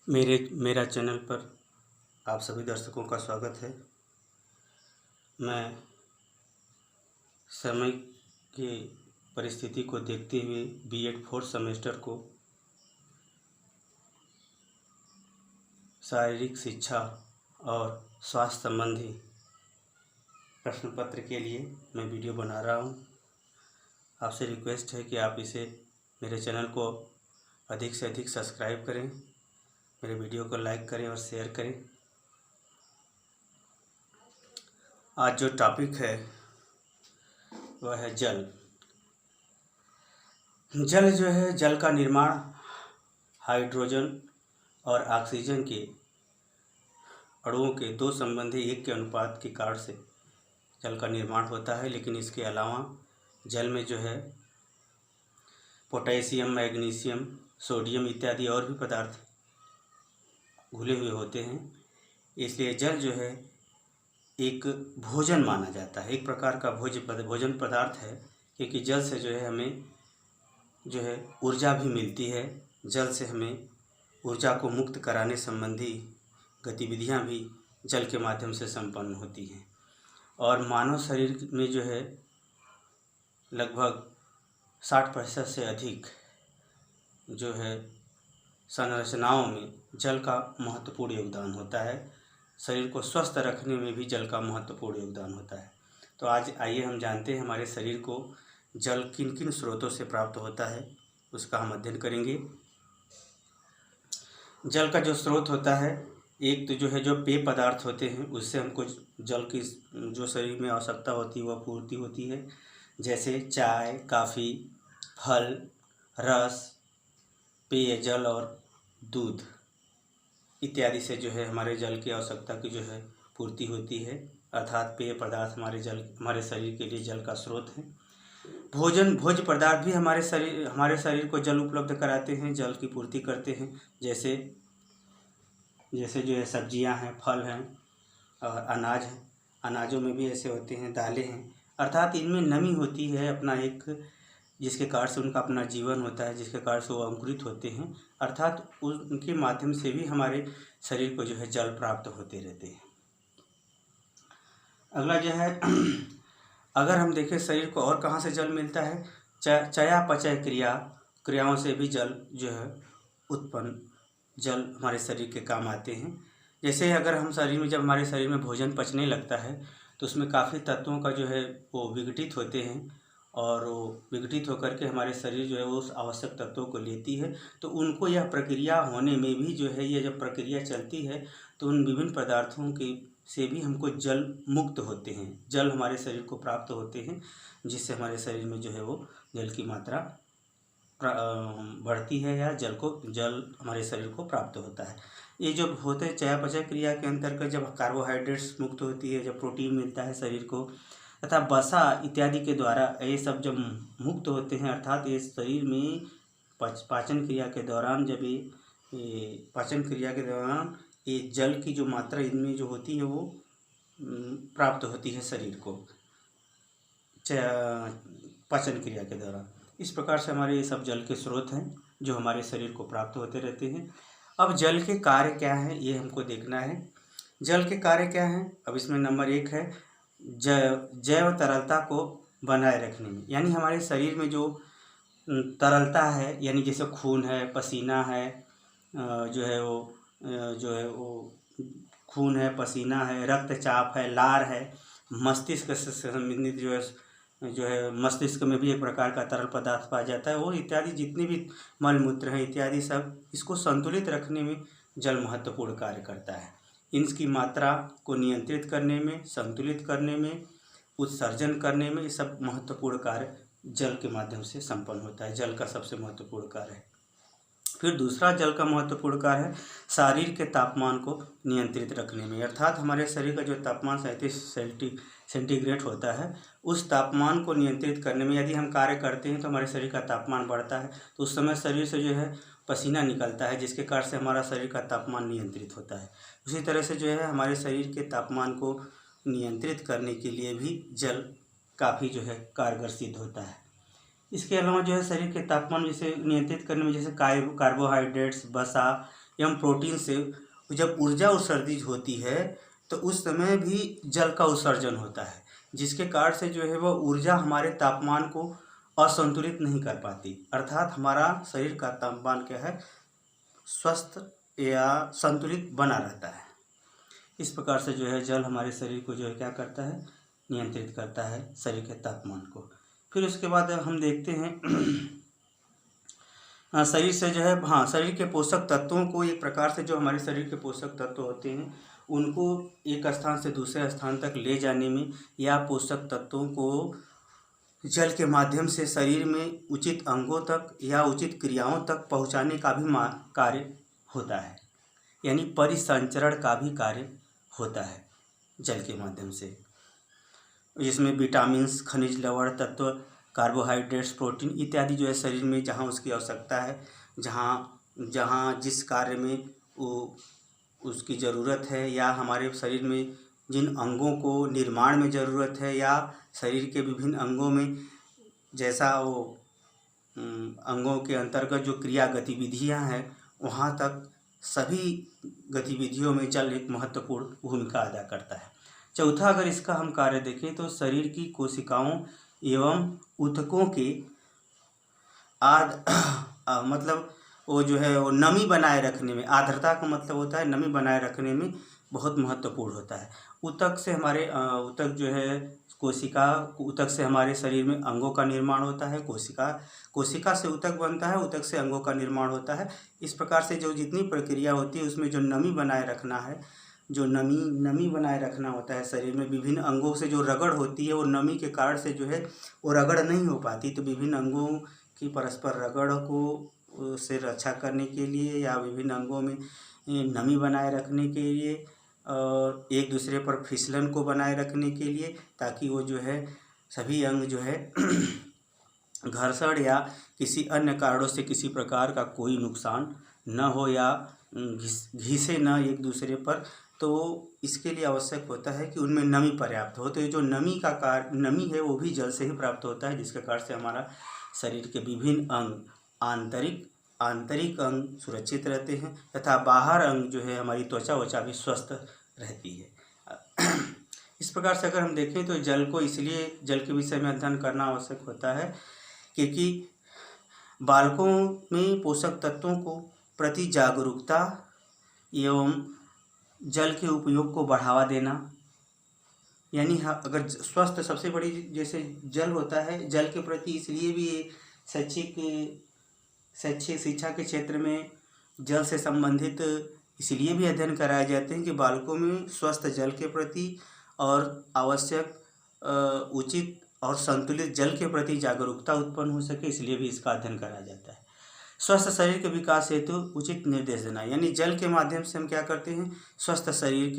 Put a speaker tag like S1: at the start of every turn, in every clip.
S1: मेरा चैनल पर आप सभी दर्शकों का स्वागत है। मैं समय की परिस्थिति को देखते हुए बीएड फोर्थ सेमेस्टर को शारीरिक शिक्षा और स्वास्थ्य संबंधी प्रश्न पत्र के लिए मैं वीडियो बना रहा हूं। आपसे रिक्वेस्ट है कि आप इसे मेरे चैनल को अधिक से अधिक सब्सक्राइब करें, मेरे वीडियो को लाइक करें और शेयर करें। आज जो टॉपिक है वह है जल। जल जो है, जल का निर्माण हाइड्रोजन और ऑक्सीजन के अणुओं के दो संबंधी एक के अनुपात के कारण से जल का निर्माण होता है। लेकिन इसके अलावा जल में जो है पोटेशियम, मैग्नीशियम, सोडियम इत्यादि और भी पदार्थ घुले हुए होते हैं। इसलिए जल जो है एक भोजन माना जाता है, एक प्रकार का भोजन पदार्थ है, क्योंकि जल से जो है हमें जो है ऊर्जा भी मिलती है। जल से हमें ऊर्जा को मुक्त कराने संबंधी गतिविधियां भी जल के माध्यम से संपन्न होती हैं। और मानव शरीर में जो है लगभग 60% से अधिक जो है संरचनाओं में जल का महत्वपूर्ण योगदान होता है। शरीर को स्वस्थ रखने में भी जल का महत्वपूर्ण योगदान होता है। तो आज आइए हम जानते हैं हमारे शरीर को जल किन किन स्रोतों से प्राप्त होता है, उसका हम अध्ययन करेंगे। जल का जो स्रोत होता है, एक तो जो है जो पेय पदार्थ होते हैं उससे हमको जल की जो शरीर में आवश्यकता होती है वह पूर्ति होती है। जैसे चाय, काफ़ी, फल, रस, पेयजल और दूध इत्यादि से जो है हमारे जल की आवश्यकता की जो है पूर्ति होती है। अर्थात पेय पदार्थ हमारे शरीर के लिए जल का स्रोत है। भोज्य पदार्थ भी हमारे शरीर को जल उपलब्ध कराते हैं, जल की पूर्ति करते हैं। जैसे जो है सब्जियां हैं, फल हैं और अनाज हैं। अनाजों में भी ऐसे होते हैं, दालें हैं। अर्थात इनमें नमी होती है अपना एक, जिसके कारण से उनका अपना जीवन होता है, जिसके कारण से वो अंकुरित होते हैं। अर्थात उनके माध्यम से भी हमारे शरीर को जो है जल प्राप्त होते रहते हैं। अगला जो है अगर हम देखें शरीर को और कहाँ से जल मिलता है, चयापचय क्रियाओं से भी जल जो है उत्पन्न जल हमारे शरीर के काम आते हैं। जैसे अगर हम जब हमारे शरीर में भोजन पचने लगता है तो उसमें काफ़ी तत्वों का जो है वो विघटित होते हैं और वो विघटित होकर के हमारे शरीर जो है वो उस आवश्यक तत्वों को लेती है। तो उनको यह प्रक्रिया होने में भी जो है, ये जब प्रक्रिया चलती है तो उन विभिन्न पदार्थों के से भी हमको जल मुक्त होते हैं, जल हमारे शरीर को प्राप्त होते हैं, जिससे हमारे शरीर में जो है वो जल की मात्रा बढ़ती है या जल हमारे शरीर को प्राप्त होता है। ये जो होते हैं चयापचय क्रिया के अंतर्गत, जब कार्बोहाइड्रेट्स मुक्त होती है, जब प्रोटीन मिलता है शरीर को तथा वसा इत्यादि के द्वारा ये सब जब मुक्त होते हैं, अर्थात ये शरीर में पाचन क्रिया के दौरान ये जल की जो मात्रा इनमें जो होती है वो प्राप्त होती है शरीर को पाचन क्रिया के दौरान। इस प्रकार से हमारे ये सब जल के स्रोत हैं जो हमारे शरीर को प्राप्त होते रहते हैं। अब जल के कार्य क्या हैं ये हमको देखना है। जल के कार्य क्या हैं? अब इसमें नंबर 1 है जैव तरलता को बनाए रखने में, यानी हमारे शरीर में जो तरलता है, यानी जैसे खून है, पसीना है, खून है, पसीना है, रक्तचाप है, लार है, मस्तिष्क से संबंधित जो है मस्तिष्क में भी एक प्रकार का तरल पदार्थ पाया जाता है, वो इत्यादि जितने भी मलमूत्र हैं इत्यादि सब, इसको संतुलित रखने में जल महत्वपूर्ण कार्य करता है। इनकी मात्रा को नियंत्रित करने में, संतुलित करने में, उत्सर्जन करने में, ये सब महत्वपूर्ण कार्य जल के माध्यम से संपन्न होता है। जल का सबसे महत्वपूर्ण कार्य है। फिर दूसरा जल का महत्वपूर्ण कार्य है शरीर के तापमान को नियंत्रित रखने में। अर्थात हमारे शरीर का जो तापमान 37 सेंटीग्रेड होता है, उस तापमान को नियंत्रित करने में यदि हम कार्य करते हैं तो हमारे शरीर का तापमान बढ़ता है, तो उस समय शरीर से जो है पसीना निकलता है, जिसके कारण से हमारा शरीर का तापमान नियंत्रित होता है। उसी तरह से जो है हमारे शरीर के तापमान को नियंत्रित करने के लिए भी जल काफ़ी जो है कारगर सिद्ध होता है। इसके अलावा जो है शरीर के तापमान जैसे नियंत्रित करने में, जैसे कार्बोहाइड्रेट्स, वसा एवं प्रोटीन से जब ऊर्जा उत्सर्जित होती है तो उस समय भी जल का उत्सर्जन होता है, जिसके कारण से जो है वह ऊर्जा हमारे तापमान को असंतुलित नहीं कर पाती, अर्थात हमारा शरीर का तापमान क्या है, स्वस्थ या संतुलित बना रहता है। इस प्रकार से जो है जल हमारे शरीर को जो है क्या करता है, नियंत्रित करता है शरीर के तापमान को। फिर उसके बाद हम देखते हैं शरीर से जो है, हाँ, शरीर के पोषक तत्वों को एक प्रकार से, जो हमारे शरीर के पोषक तत्व होते हैं उनको एक स्थान से दूसरे स्थान तक ले जाने में या पोषक तत्वों को जल के माध्यम से शरीर में उचित अंगों तक या उचित क्रियाओं तक पहुंचाने का भी कार्य होता है, यानी परिसंचरण का भी कार्य होता है जल के माध्यम से, जिसमें विटामिन्स, खनिज लवण तत्व, कार्बोहाइड्रेट्स, प्रोटीन इत्यादि जो है शरीर में जहाँ उसकी आवश्यकता है, जहाँ जहाँ जिस कार्य में वो उसकी ज़रूरत है, या हमारे शरीर में जिन अंगों को निर्माण में ज़रूरत है, या शरीर के विभिन्न अंगों में जैसा वो अंगों के अंतर्गत जो क्रिया गतिविधियाँ हैं, वहाँ तक सभी गतिविधियों में जल एक महत्वपूर्ण भूमिका अदा करता है। चौथा, अगर इसका हम कार्य देखें तो शरीर की कोशिकाओं एवं ऊतकों के मतलब वो जो है वो नमी बनाए रखने में, आर्द्रता का मतलब होता है नमी बनाए रखने में बहुत महत्वपूर्ण होता है। ऊतक से हमारे ऊतक जो है कोशिका, ऊतक से हमारे शरीर में अंगों का निर्माण होता है, कोशिका से ऊतक बनता है, ऊतक से अंगों का निर्माण होता है। इस प्रकार से जो जितनी प्रक्रिया होती है उसमें जो नमी बनाए रखना है, जो नमी बनाए रखना होता है शरीर में, विभिन्न अंगों से जो रगड़ होती है वो नमी के कारण से जो है वो रगड़ नहीं हो पाती, तो विभिन्न अंगों की परस्पर रगड़ को से रक्षा करने के लिए या विभिन्न अंगों में नमी बनाए रखने के लिए और एक दूसरे पर फिसलन को बनाए रखने के लिए, ताकि वो जो है सभी अंग जो है घर्षण या किसी अन्य कारणों से किसी प्रकार का कोई नुकसान न हो या घिसे न एक दूसरे पर, तो इसके लिए आवश्यक होता है कि उनमें नमी पर्याप्त हो। तो ये जो नमी है वो भी जल से ही प्राप्त होता है, जिसके कारण से हमारा शरीर के विभिन्न अंग, आंतरिक अंग सुरक्षित रहते हैं तथा बाहर अंग जो है हमारी त्वचा भी स्वस्थ रहती है। इस प्रकार से अगर हम देखें तो जल को, इसलिए जल के विषय में अध्ययन करना आवश्यक होता है क्योंकि बालकों में पोषक तत्वों को प्रति जागरूकता एवं जल के उपयोग को बढ़ावा देना, यानी अगर स्वस्थ, सबसे बड़ी जैसे जल होता है, जल के प्रति इसलिए भी शैक्षिक शिक्षा के क्षेत्र में जल से संबंधित इसलिए भी अध्ययन कराए जाते हैं कि बालकों में स्वस्थ जल के प्रति और आवश्यक उचित और संतुलित जल के प्रति जागरूकता उत्पन्न हो सके, इसलिए भी इसका अध्ययन कराया जाता है। स्वस्थ शरीर के विकास हेतु उचित निर्देश देना, यानी जल के माध्यम से हम क्या करते हैं, स्वस्थ शरीर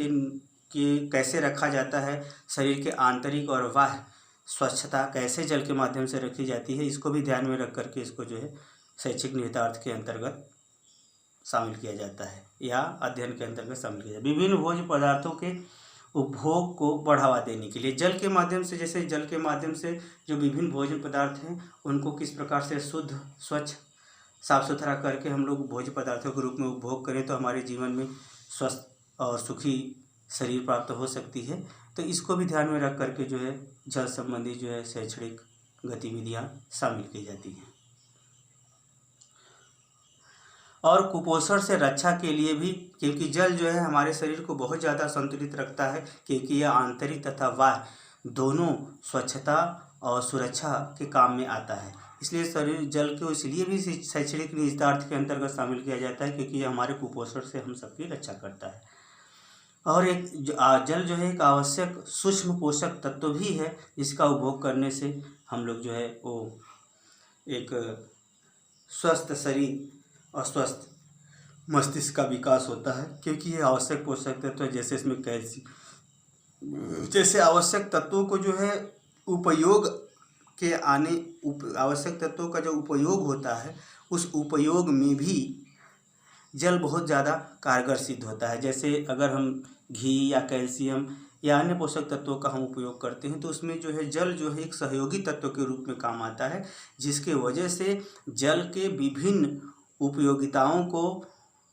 S1: के कैसे रखा जाता है, शरीर के आंतरिक और बाह्य स्वच्छता कैसे जल के माध्यम से रखी जाती है, इसको भी ध्यान में रख करके इसको जो है शैक्षिक निहितार्थ के अंतर्गत शामिल किया जाता है या अध्ययन के अंतर्गत शामिल किया जाता है। विभिन्न भोज्य पदार्थों के उपभोग को बढ़ावा देने के लिए जल के माध्यम से, जैसे जल के माध्यम से जो विभिन्न भोजन पदार्थ हैं उनको किस प्रकार से शुद्ध, स्वच्छ, साफ सुथरा करके हम लोग भोज्य पदार्थों के रूप में उपभोग करें तो हमारे जीवन में स्वस्थ और सुखी शरीर प्राप्त हो सकती है। तो इसको भी ध्यान में रख करके जो है जल संबंधी जो है शैक्षणिक गतिविधियां शामिल की जाती हैं। और कुपोषण से रक्षा के लिए भी, क्योंकि जल जो है हमारे शरीर को बहुत ज़्यादा संतुलित रखता है, क्योंकि यह आंतरिक तथा बाह्य दोनों स्वच्छता और सुरक्षा के काम में आता है, इसलिए शरीर जल को इसलिए भी शैक्षणिक निहितार्थ के अंतर्गत शामिल किया जाता है क्योंकि यह हमारे कुपोषण से हम सबकी रक्षा करता है। और एक जल जो है एक आवश्यक सूक्ष्म पोषक तत्व भी है, जिसका उपभोग करने से हम लोग जो है वो एक स्वस्थ शरीर और स्वस्थ मस्तिष्क का विकास होता है, क्योंकि ये आवश्यक पोषक तत्व है। जैसे इसमें कैल्शियम जैसे आवश्यक तत्वों को जो है उपयोग के आवश्यक तत्वों का जो उपयोग होता है उस उपयोग में भी जल बहुत ज़्यादा कारगर सिद्ध होता है। जैसे अगर हम घी या कैल्शियम या अन्य पोषक तत्वों का हम उपयोग करते हैं तो उसमें जो है जल जो है एक सहयोगी तत्व के रूप में काम आता है, जिसके वजह से जल के विभिन्न उपयोगिताओं को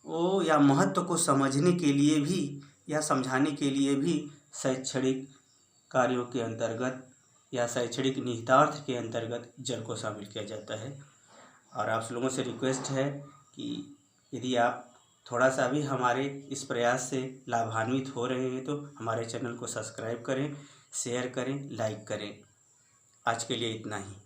S1: वो या महत्व को समझने के लिए भी या समझाने के लिए भी शैक्षणिक कार्यों के अंतर्गत या शैक्षणिक निहितार्थ के अंतर्गत जल को शामिल किया जाता है। और आप लोगों से रिक्वेस्ट है कि यदि आप थोड़ा सा भी हमारे इस प्रयास से लाभान्वित हो रहे हैं तो हमारे चैनल को सब्सक्राइब करें, शेयर करें, लाइक करें। आज के लिए इतना ही।